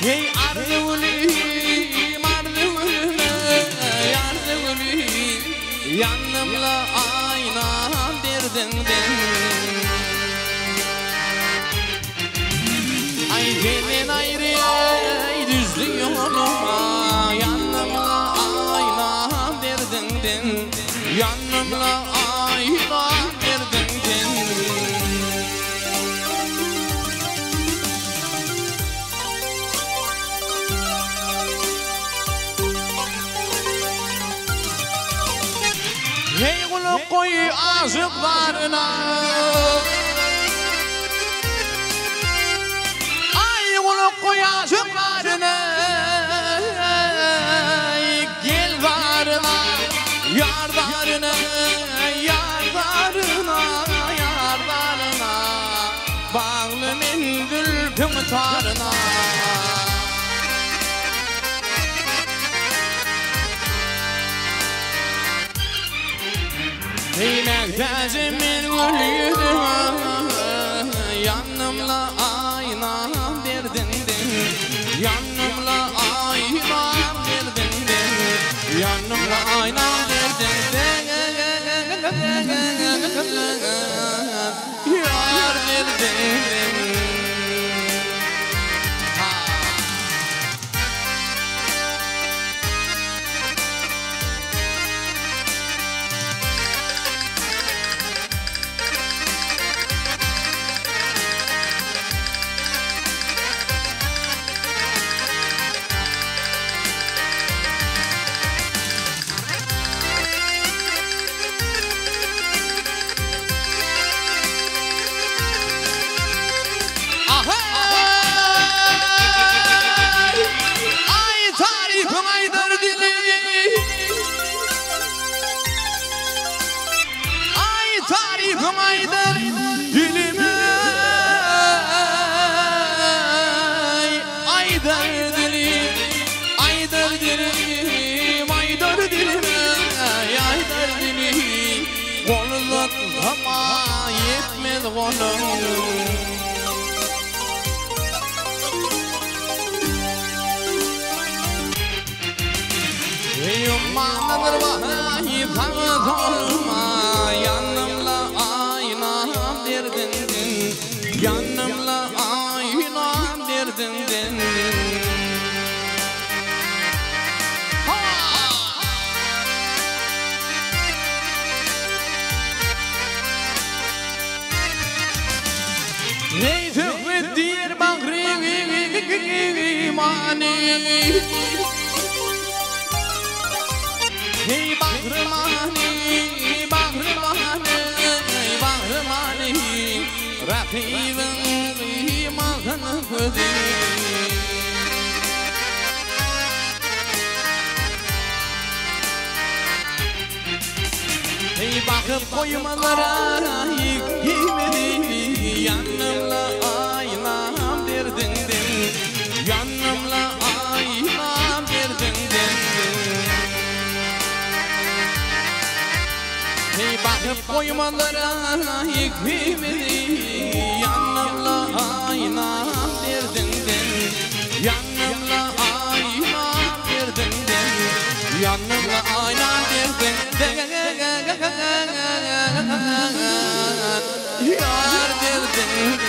Hey Ardevuli, Mardevuli, Yardevuli, yanımla ayna derdin. Ay gelin ayrı ay düzlü yoluma, yanımla ayna derdin. Yanımla ayna derdin. Hey kulu koy aşıklarına, ay kulu koy aşıklarına, gel varına, yardarına, yardarına, yardarına, bağlı mendil tümtarına. Hey mektezimin gül yüzüme, yanımla ayna derdin. Yanımla ayna derdin. Yanımla ayna derdin. Yar derdin. Ama yetmez kolum. Yumanır vahiy tanıtılma, yanımla ayna derdin. Yanımla ayna derdin. Hey tüfet diğer bağrı mani, hey bağrı mani, bağrı mani, bağrı mani, rakibin imanı kudi. Hey bakıp koymalara yemedi, yanımla ayna derdin. Yanımla ayna derdin. Hey bakıp koymalara yemedi, yanımla ayna derdin. Yanımla ayna derdin. Yanımla ayna derdin. Yar derdin.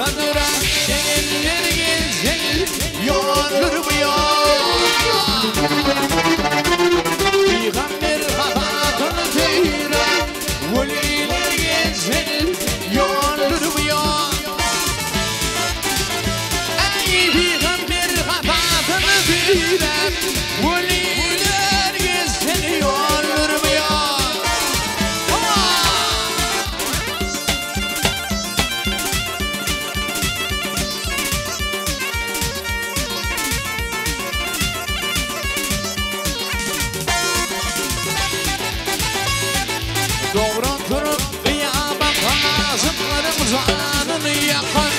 Kadıra şehirler gezer yoldur bu yol Peygamber hatatını teyre Veliler gezer yoldur bu yol Ey Peygamber hatatını teyre Veliler gezer yoldur bu yol Doğru durup kıyama kazıklarım zanını yakar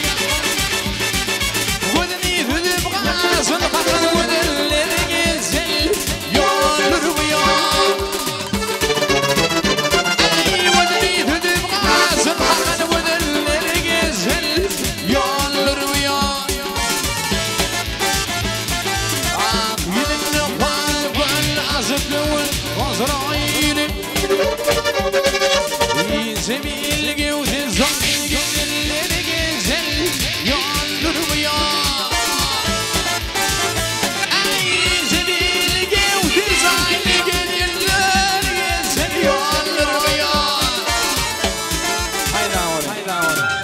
Vudni hüdüp kazın kakın vudilleri gezer yolur bu yol Ey vudni hüdüp kazın kakın vudilleri gezer yolur bu yol Ah yedinli kalbin azıklığın Azrail'im Zebil gevde zahir gönülleri gezer yoldur bu yol Ey zebil gevde zahir gönülleri gezer yoldur bu yol Hayda oraya hayda oraya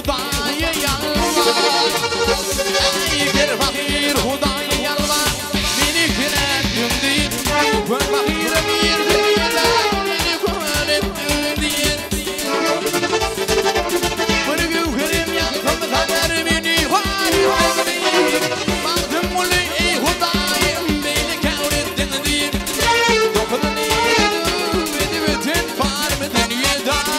Hudaya yalvar Ey bir fakir Hudaya yalvar Beni kırattın değil Ben fakirim yerde Beni kol ettin diye Bir güverim yaktım kadar beni harip Baktım ulu ey Hudayım Beni kol ettin diye Dokudun yedim Beni bütün var mı dünyada